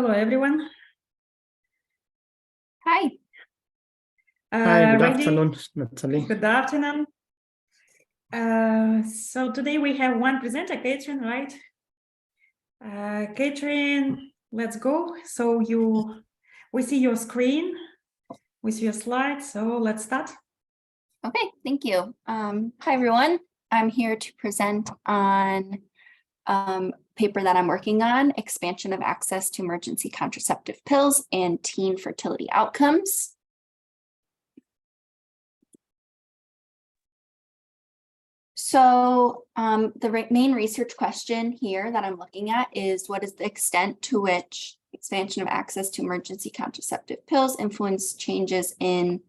Hello, everyone. Hi. Hi, good Ready? afternoon, Natalie. Good afternoon. So today we have one presenter, Catherine, right? Catherine, let's go. So we see your screen with your slides. So let's start. Okay, thank you. Hi, everyone. I'm here to present on paper that I'm working on, expansion of access to emergency contraceptive pills and teen fertility outcomes. So the main research question here that I'm looking at is, what is the extent to which expansion of access to emergency contraceptive pills influence changes in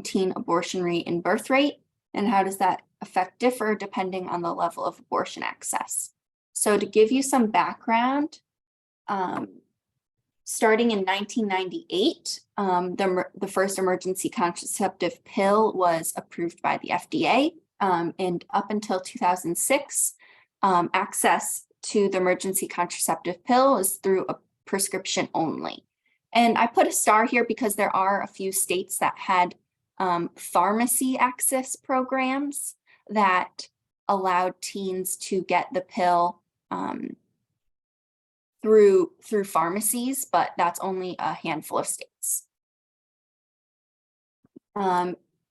teen abortion rate and birth rate? And how does that effect differ depending on the level of abortion access? So to give you some background, starting in 1998, the first emergency contraceptive pill was approved by the FDA. And up until 2006, access to the emergency contraceptive pill is through a prescription only. And I put a star here because there are a few states that had pharmacy access programs that allowed teens to get the pill through pharmacies, but that's only a handful of states.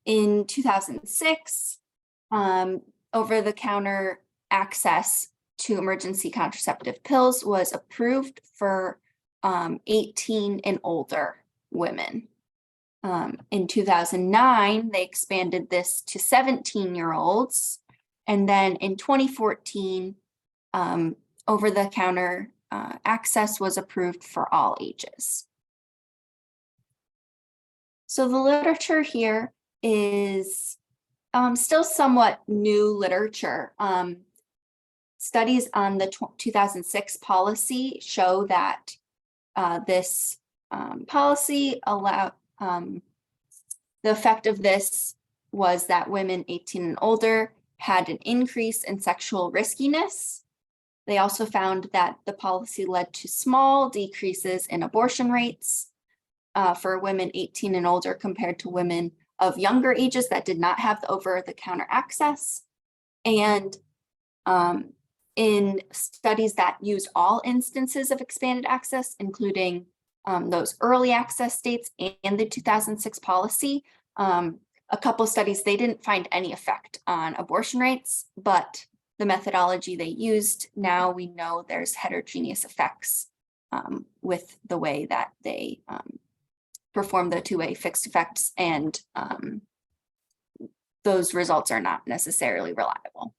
In 2006, over-the-counter access to emergency contraceptive pills was approved for 18 and older women. In 2009, they expanded this to 17-year-olds. And then in 2014, over-the-counter access was approved for all ages. So the literature here is still somewhat new literature. Studies on the 2006 policy show that this policy allowed, the effect of this was that women 18 and older had an increase in sexual riskiness. They also found that the policy led to small decreases in abortion rates for women 18 and older compared to women of younger ages that did not have the over-the-counter access. And in studies that used all instances of expanded access, including those early access states and the 2006 policy, a couple studies, they didn't find any effect on abortion rates, but the methodology they used, now we know there's heterogeneous effects with the way that they perform the two-way fixed effects, and those results are not necessarily reliable.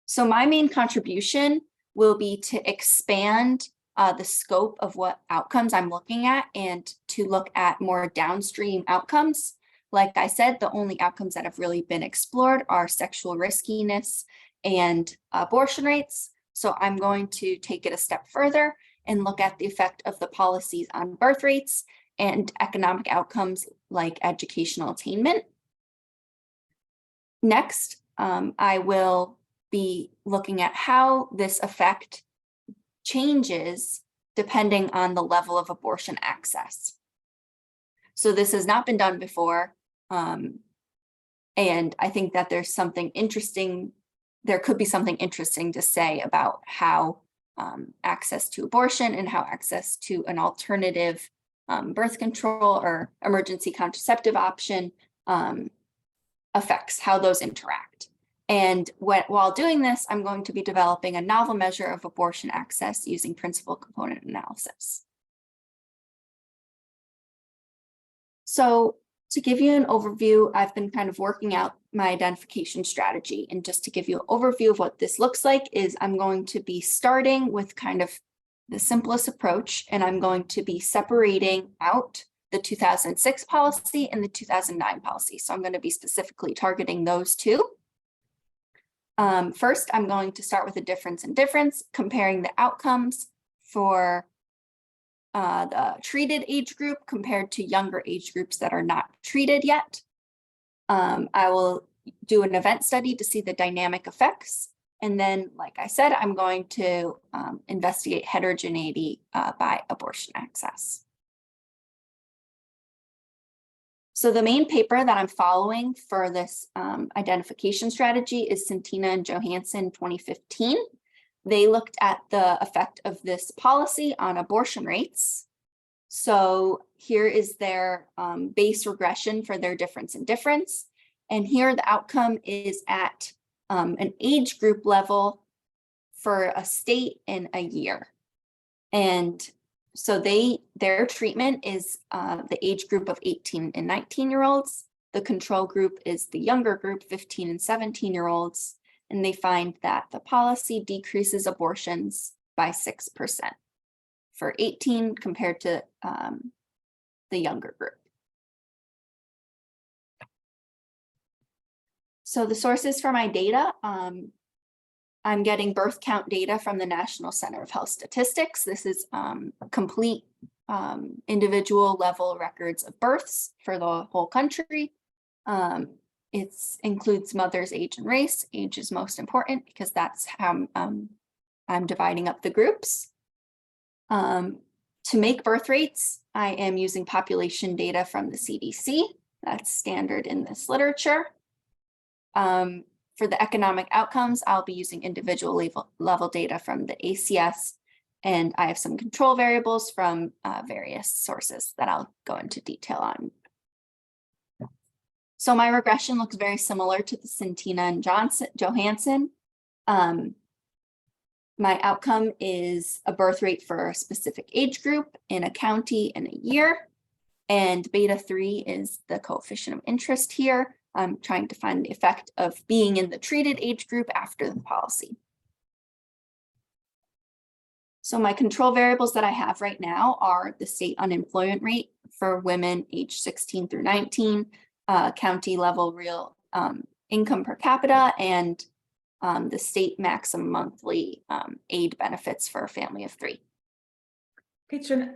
So my main contribution will be to expand the scope of what outcomes I'm looking at and to look at more downstream outcomes. Like I said, the only outcomes that have really been explored are sexual riskiness and abortion rates. So I'm going to take it a step further and look at the effect of the policies on birth rates and economic outcomes like educational attainment. Next, I will be looking at how this effect changes depending on the level of abortion access. So this has not been done before, and I think that there's something interesting, there could be something interesting to say about how access to abortion and how access to an alternative birth control or emergency contraceptive option affects how those interact. And while doing this, I'm going to be developing a novel measure of abortion access using principal component analysis. So to give you an overview, I've been kind of working out my identification strategy. And just to give you an overview of what this looks like is I'm going to be starting with kind of the simplest approach, and I'm going to be separating out the 2006 policy and the 2009 policy. So I'm going to be specifically targeting those two. First, I'm going to start with a difference in difference, comparing the outcomes for the treated age group compared to younger age groups that are not treated yet. I will do an event study to see the dynamic effects, And then, like I said, I'm going to investigate heterogeneity by abortion access. So the main paper that I'm following for this identification strategy is Centina and Johansson 2015. They looked at the effect of this policy on abortion rates. So here is their base regression for their difference in difference. And here the outcome is at an age group level for a state in a year. And so their treatment is the age group of 18 and 19-year-olds. The control group is the younger group, 15 and 17-year-olds. And they find that the policy decreases abortions by 6% for 18 compared to the younger group. So the sources for my data, I'm getting birth count data from the National Center of Health Statistics. This is complete individual level records of births for the whole country. It includes mother's age and race. Age is most important because that's how I'm dividing up the groups. To make birth rates, I am using population data from the CDC. That's standard in this literature. For the economic outcomes, I'll be using individual level data from the ACS, and I have some control variables from various sources that I'll go into detail on. So my regression looks very similar to the Centina and Johansson. My outcome is a birth rate for a specific age group in a county in a year, and beta 3 is the coefficient of interest here. I'm trying to find the effect of being in the treated age group after the policy. So my control variables that I have right now are the state unemployment rate for women age 16 through 19, county level real income per capita, and the state maximum monthly aid benefits for a family of 3. Kitchen,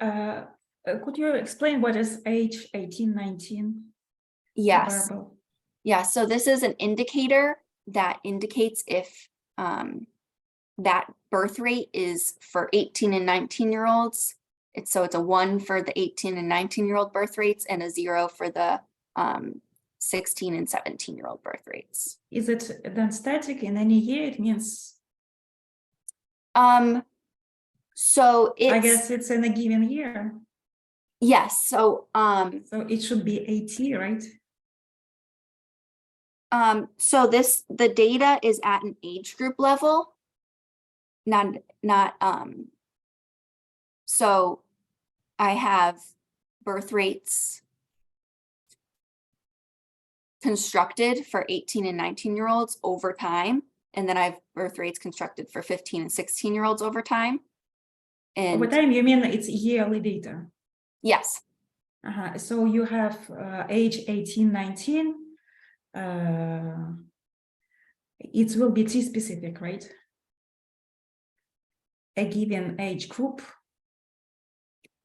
could you explain what is age 18, 19? Yes. Yeah, so this is an indicator that indicates if that birth rate is for 18 and 19-year-olds. So it's a 1 for the 18 and 19-year-old birth rates and a 0 for the 16 and 17-year-old birth rates. Is it then static in any year? It means so it's, I guess it's in a given year. yes, so so it should be 80, right? So the data is at an age group level, so I have birth rates constructed for 18 and 19-year-olds over time, and then I have birth rates constructed for 15 and 16-year-olds over time. And over time, you mean it's yearly data? Yes. So you have age 18, 19. It will be T-specific, right? A given age group?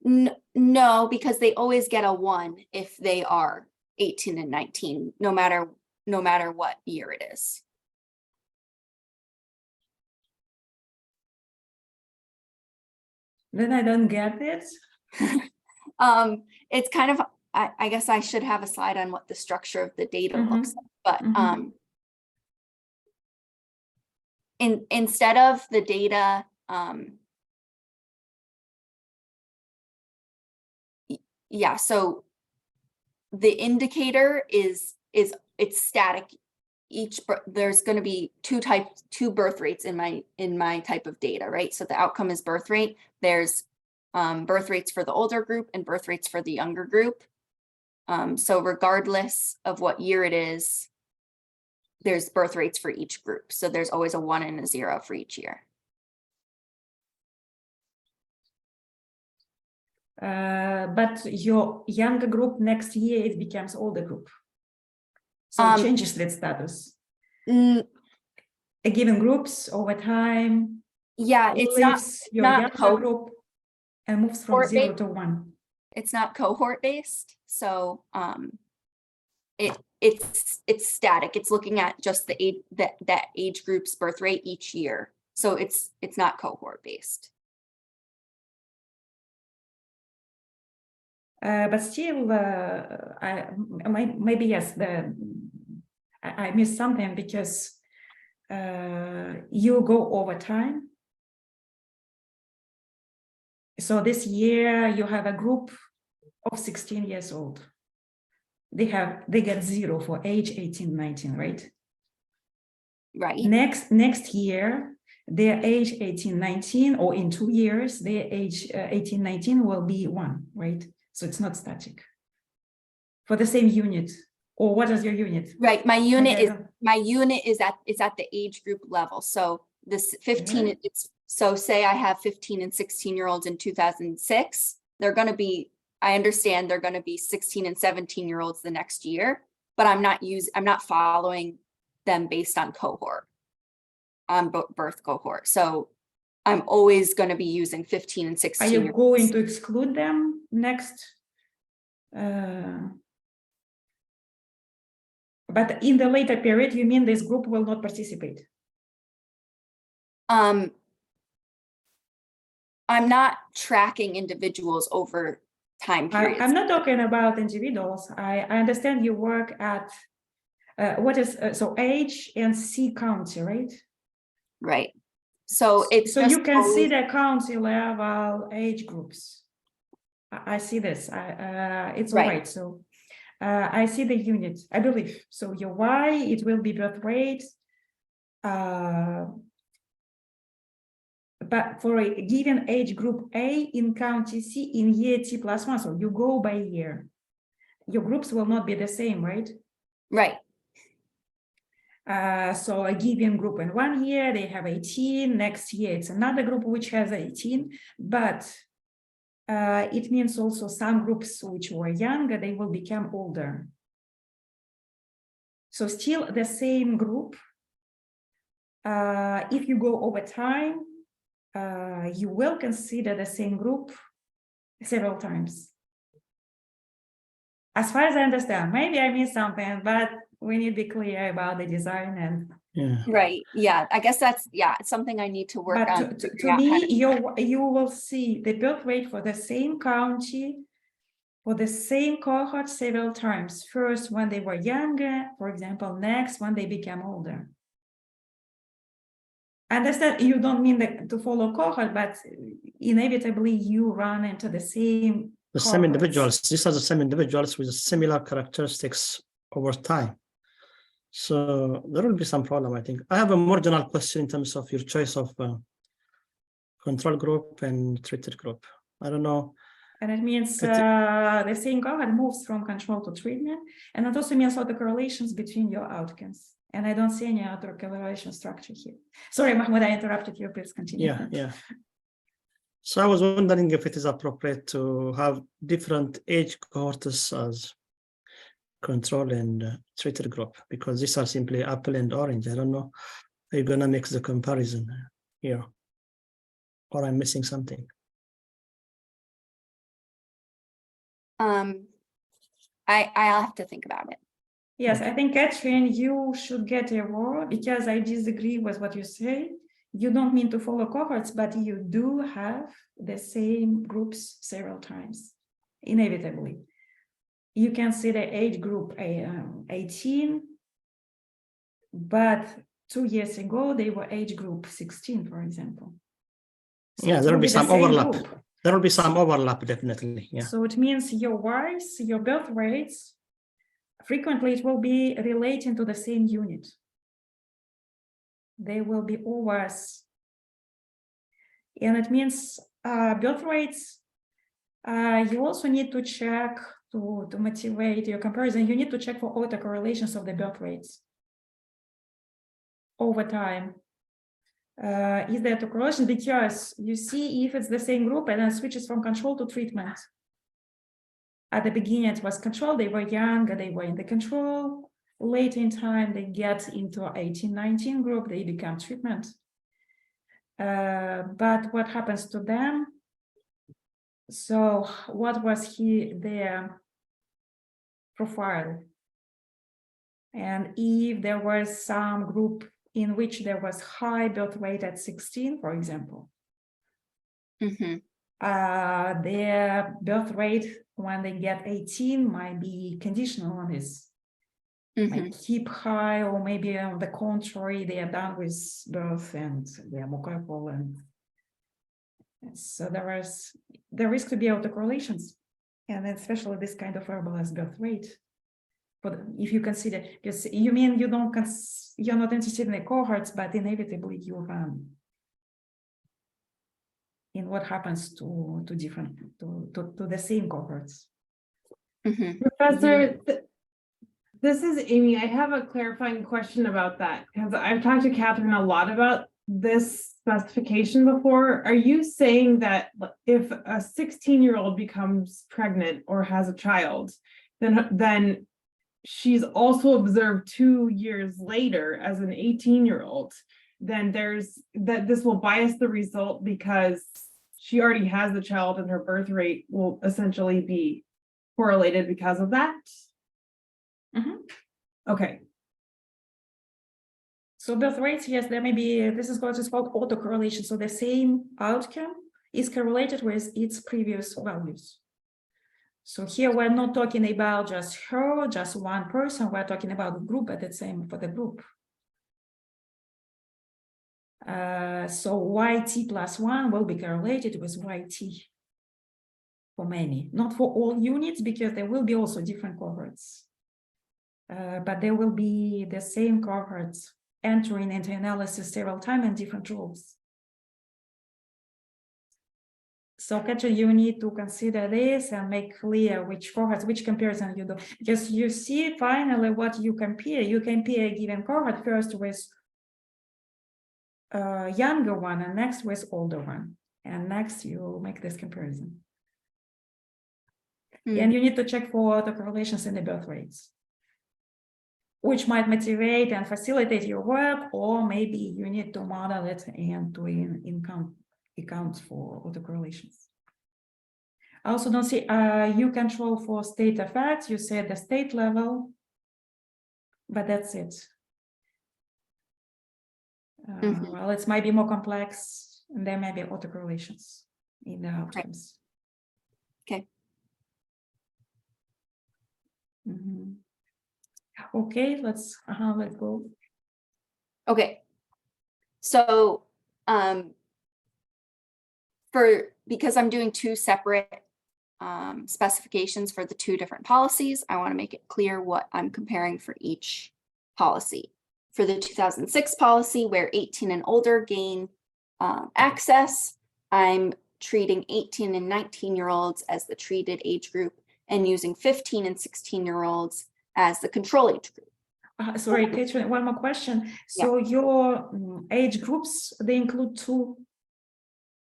No, because they always get a 1 if they are 18 and 19, no matter what year it is. Then I don't get it. It's kind of, I guess I should have a slide on what the structure of the data looks like, but instead of the data, yeah, so the indicator is it's static. There's going to be two birth rates in my type of data, right? So the outcome is birth rate. There's birth rates for the older group and birth rates for the younger group. So regardless of what year it is, there's birth rates for each group. So there's always a 1 and a 0 for each year. But your younger group next year, it becomes older group. So it changes that status. A given groups over time. Yeah, it's leaves your not younger group and moves from 0 to 1. It's not cohort based. So it's static. It's looking at just the age that age group's birth rate each year. So it's not cohort based. But still, maybe yes, I missed something because you go over time. So this year you have a group of 16 years old. They get 0 for age 18, 19, right? Right. Next year, their age 18, 19, or in 2 years, their age 18, 19 will be 1, right? So it's not static. For the same unit, or what is your unit? Right. My unit is at the age group level. So this 15, Yeah. so say I have 15 and 16-year-olds in 2006, they're going to be, I understand they're going to be 16 and 17-year-olds the next year, but I'm not following them based on cohort, on birth cohort. So I'm always going to be using 15 and 16. Are you going to exclude them next? But in the later period, you mean this group will not participate? I'm not tracking individuals over time periods. I'm not talking about individuals. I understand you work at what is so age and C county, right? Right. So it's so just you can always, see the county level age groups. I see this. It's all right. So I see the unit, I believe. So your Y, it will be birth rate. But for a given age group A in county C in year T+1, so you go by year, your groups will not be the same, right? Right. So a given group in 1 year, they have 18, next year it's another group which has 18, but it means also some groups which were younger, they will become older. So still the same group, if you go over time, you will consider the same group several times. As far as I understand, maybe I missed something, but we need to be clear about the design and right. Yeah, I guess that's it's something I need to work on. But to me, you will see the birth rate for the same county, for the same cohort several times. First, when they were younger, for example, next, when they became older. I understand you don't mean to follow cohort, but inevitably you run into the same individuals. These are the same individuals with similar characteristics over time. So there will be some problem, I think. I have a more general question in terms of your choice of control group and treated group. I don't know. And it means the same cohort moves from control to treatment. And it also means autocorrelations between your outcomes. And I don't see any autocorrelation structure here. Sorry, Mahmoud, I interrupted you. Please continue. Yeah. So I was wondering if it is appropriate to have different age cohorts as control and treated group, because these are simply apple and orange. I don't know. Are you going to make the comparison here? Or I'm missing something? I'll have to think about it. Yes, I think, Catherine, you should get a role because I disagree with what you say. You don't mean to follow cohorts, but you do have the same groups several times, inevitably. You can see the age group 18, but 2 years ago, they were age group 16, for example. So yeah, there will be some overlap. Group. There will be some overlap, definitely. Yeah. So it means your Ys, your birth rates, frequently it will be relating to the same unit. They will be always, and it means birth rates, you also need to check to motivate your comparison. You need to check for autocorrelations of the birth rates over time. Is there autocorrelation? Because you see if it's the same group and then switches from control to treatment. At the beginning, it was control, they were young, they were in the control. Later in time, they get into 18-19 group, they become treatment. But what happens to them? So what was their profile? And if there was some group in which there was high birth rate at 16, for example, Mhm. their birth rate when they get 18 might be conditional on this. Mhm. Might keep high, or maybe on the contrary, they are done with birth and they are more careful. And so there is the risk to be autocorrelations, and especially this kind of variable as birth rate. But if you consider, because you mean you don't you're not interested in the cohorts, but inevitably you in what happens to different to the same cohorts. Mhm. Professor, this is Amy. I have a clarifying question about that because I've talked to Catherine a lot about this specification before. Are you saying that if a 16-year-old becomes pregnant or has a child, then she's also observed 2 years later as an 18-year-old, then this will bias the result because she already has the child and her birth rate will essentially be correlated because of that? Mhm. Okay. So birth rates, yes, there may be, this is what is called autocorrelation. So the same outcome is correlated with its previous values. So here we're not talking about just her, just one person, we're talking about the group, but the same for the group. So YT plus 1 will be correlated with YT for many, not for all units, because there will be also different cohorts. But there will be the same cohorts entering into analysis several times in different roles. So Katja, you need to consider this and make clear which cohorts, which comparison you do. Because you see finally what you compare a given cohort first with a younger one and next with older one. And next you make this comparison. Mm. And you need to check for the correlations in the birth rates, which might motivate and facilitate your work, or maybe you need to model it and to account for autocorrelations. I also don't see you control for state effects. You said the state level, but that's it. Mhm. Well, it might be more complex, and there may be autocorrelations in the outcomes. Okay. Mhm. Okay, let's go. Okay. So, because I'm doing two separate specifications for the two different policies, I want to make it clear what I'm comparing for each policy. For the 2006 policy, where 18 and older gain access, I'm treating 18 and 19-year-olds as the treated age group and using 15 and 16-year-olds as the control age group. Sorry, Catherine, one more question. So your age groups, they include two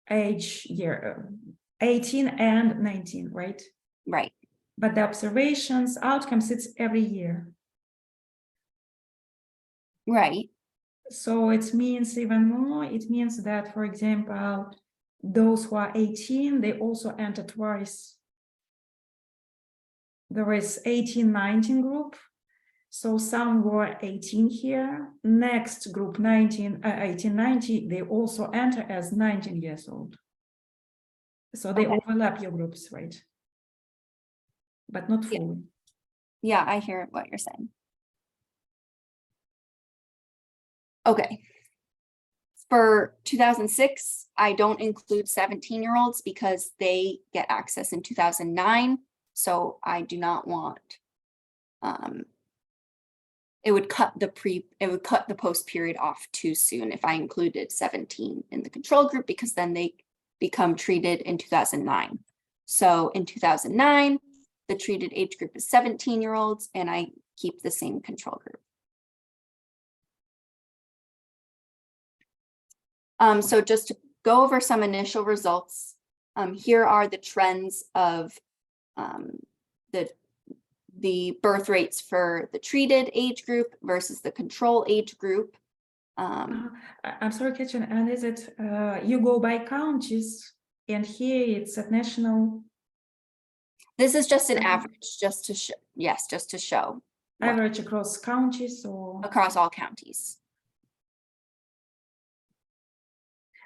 age year, 18 and 19, right? Right. But the observations, outcomes, it's every year. Right. So it means even more, it means that, for example, those who are 18, they also enter twice. There is 18-19 group. So some were 18 here. Next group, 18-90, they also enter as 19 years old. So they overlap your groups, right? But not fully. Yeah, I hear what you're saying. Okay. For 2006, I don't include 17-year-olds because they get access in 2009. So I do not want, it would cut the post period off too soon if I included 17 in the control group, because then they become treated in 2009. So in 2009, the treated age group is 17-year-olds, and I keep the same control group. So just to go over some initial results, here are the trends of the birth rates for the treated age group versus the control age group. I'm sorry, Catherine, and is it, you go by counties, and here it's at national? This is just an average, just to show, yes, just to show. Average across counties or across all counties.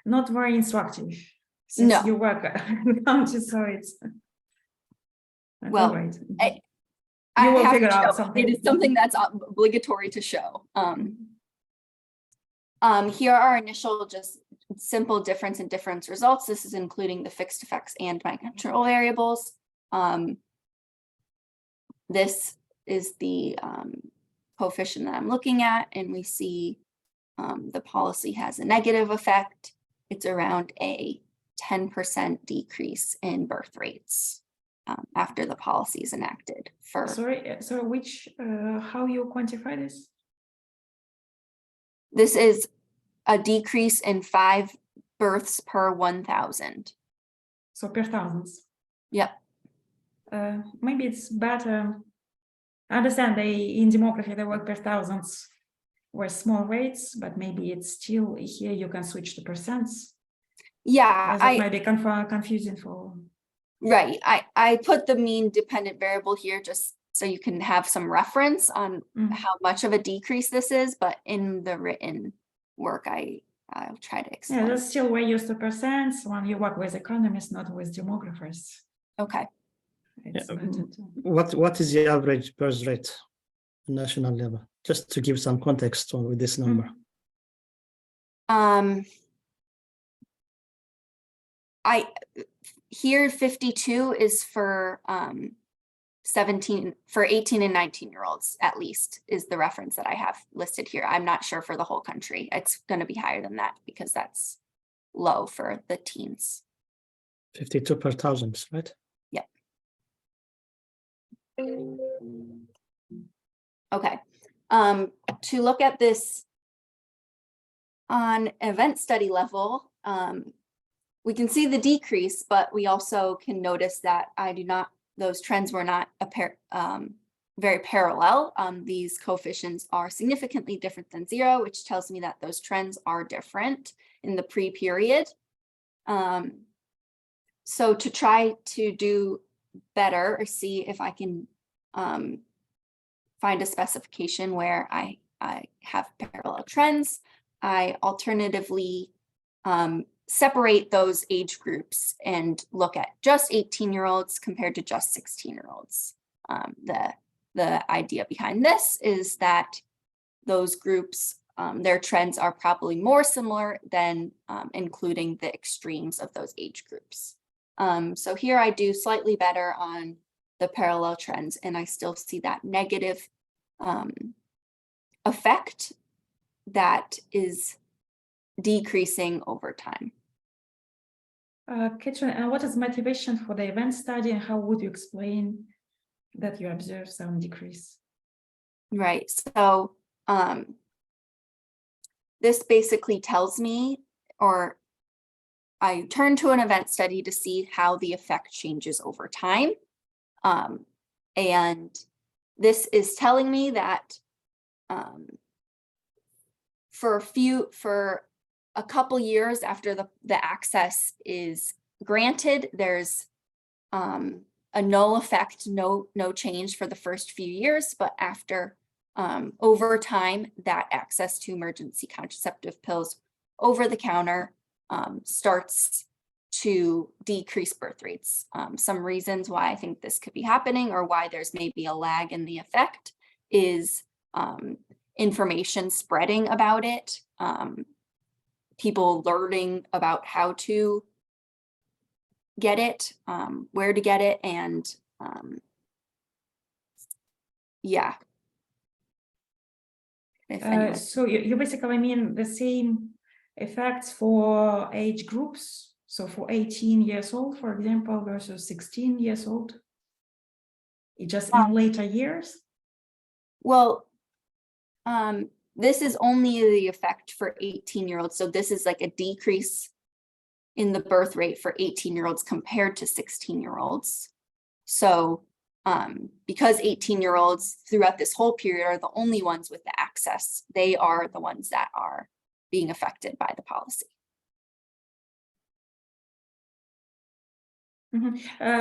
not very instructive? Since No. you work in counties, so it's Well, all right. I You will have figure to out show it. something. It is something that's obligatory to show. Here are our initial just simple difference in difference results. This is including the fixed effects and my control variables. This is the coefficient that I'm looking at, and we see the policy has a negative effect. It's around a 10% decrease in birth rates after the policy is enacted. Sorry, so which, how you quantify this? This is a decrease in 5 births per 1,000. So per thousands. Yep. Maybe it's better. I understand in demography they work per thousands were small rates, but maybe it's still here you can switch to percents. Yeah, It might be confusing for. Right. I put the mean dependent variable here just so you can have some reference on how much of a decrease this is, but in the written work, I'll try to explain. Yeah, that's still way used to percents when you work with economists, not with demographers. Okay. It's What is the average birth rate national level? Just to give some context with this number. Here 52 is for 18 and 19-year-olds at least is the reference that I have listed here. I'm not sure for the whole country. It's going to be higher than that because that's low for the teens. 52 per thousand, right? Yep. Okay. To look at this on event study level, we can see the decrease, but we also can notice that those trends were not very parallel. These coefficients are significantly different than 0, which tells me that those trends are different in the pre-period. So to try to do better or see if I can find a specification where I have parallel trends, I alternatively separate those age groups and look at just 18-year-olds compared to just 16-year-olds. The idea behind this is that those groups, their trends are probably more similar than including the extremes of those age groups. So here I do slightly better on the parallel trends, and I still see that negative effect that is decreasing over time. Katrin, and what is motivation for the event study, and how would you explain that you observe some decrease? Right, so this basically tells me, or I turn to an event study to see how the effect changes over time. And this is telling me that for a couple years after the access is granted, there's a null effect, no change for the first few years, but after over time, that access to emergency contraceptive pills over the counter starts to decrease birth rates. Some reasons why I think this could be happening, or why there's maybe a lag in the effect, is information spreading about it, people learning about how to get it, where to get it, and yeah. So you basically mean the same effects for age groups? So for 18 years old, for example, versus 16 years old, it just in later years? Well, this is only the effect for 18-year-olds. So this is like a decrease in the birth rate for 18-year-olds compared to 16-year-olds. So because 18-year-olds throughout this whole period are the only ones with the access, they are the ones that are being affected by the policy.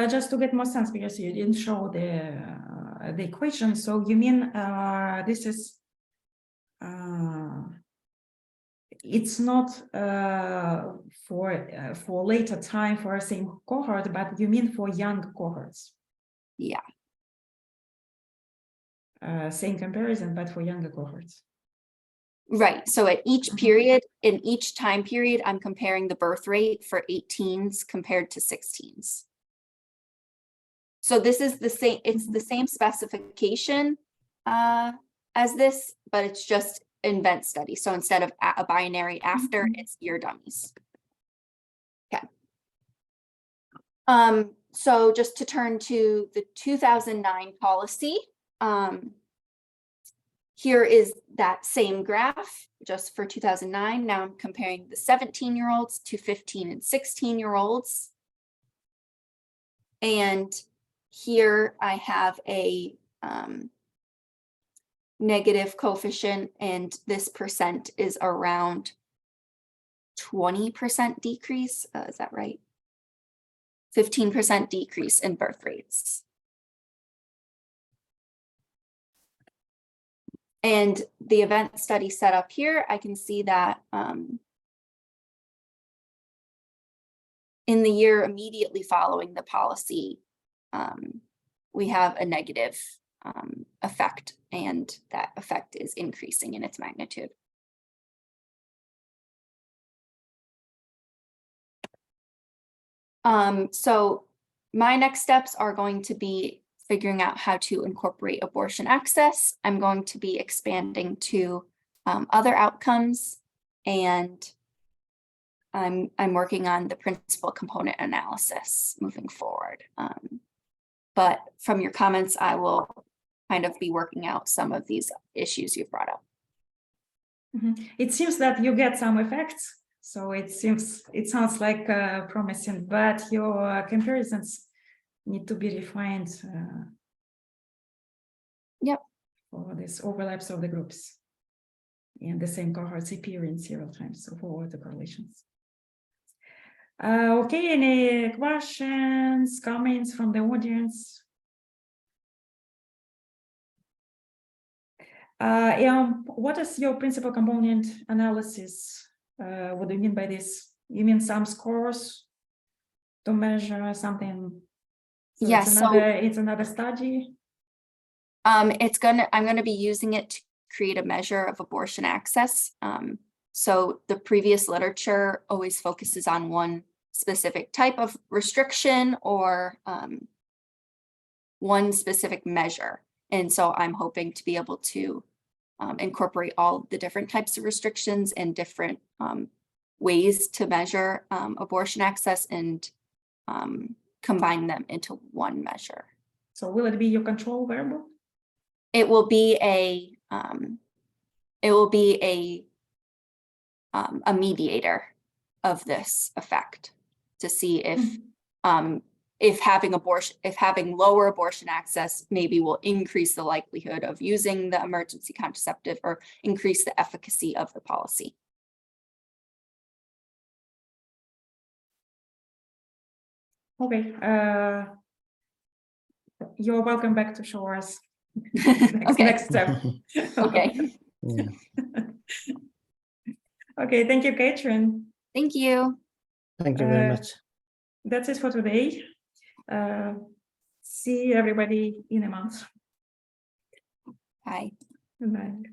Just to get more sense, because you didn't show the equation. So you mean this is it's not for later time for a same cohort, but you mean for young cohorts? Yeah. Same comparison, but for younger cohorts. Right. So at each period, in each time period, I'm comparing the birth rate for 18s compared to 16s. So this is the same, it's the same specification as this, but it's just event study. So instead of a binary after, it's year dummies. Okay. So just to turn to the 2009 policy, here is that same graph just for 2009. Now I'm comparing the 17-year-olds to 15 and 16-year-olds. And here I have a negative coefficient, and this percent is around 20% decrease. Is that right? 15% decrease in birth rates. And the event study set up here, I can see that in the year immediately following the policy, we have a negative effect, and that effect is increasing in its magnitude. So my next steps are going to be figuring out how to incorporate abortion access. I'm going to be expanding to other outcomes, and I'm working on the principal component analysis moving forward. But from your comments, I will kind of be working out some of these issues you've brought up. It seems that you get some effects. So it sounds like promising, but your comparisons need to be refined. Yep. For these overlaps of the groups and the same cohorts appearing several times, so for the correlations. Okay, any questions, comments from the audience? What is your principal component analysis? What do you mean by this? You mean some scores to measure something? So Yes, it's another study. I'm gonna be using it to create a measure of abortion access. So the previous literature always focuses on one specific type of restriction or one specific measure. And so I'm hoping to be able to incorporate all the different types of restrictions and different ways to measure abortion access and combine them into one measure. So will it be your control variable? It will be a mediator of this effect to see if having lower abortion access maybe will increase the likelihood of using the emergency contraceptive or increase the efficacy of the policy. Okay, you're welcome back to show us Okay. next step. Okay. Yeah. Okay, thank you, Catherine. Thank you. Thank you very much. That's it for today. See everybody in a month. Bye. Good night.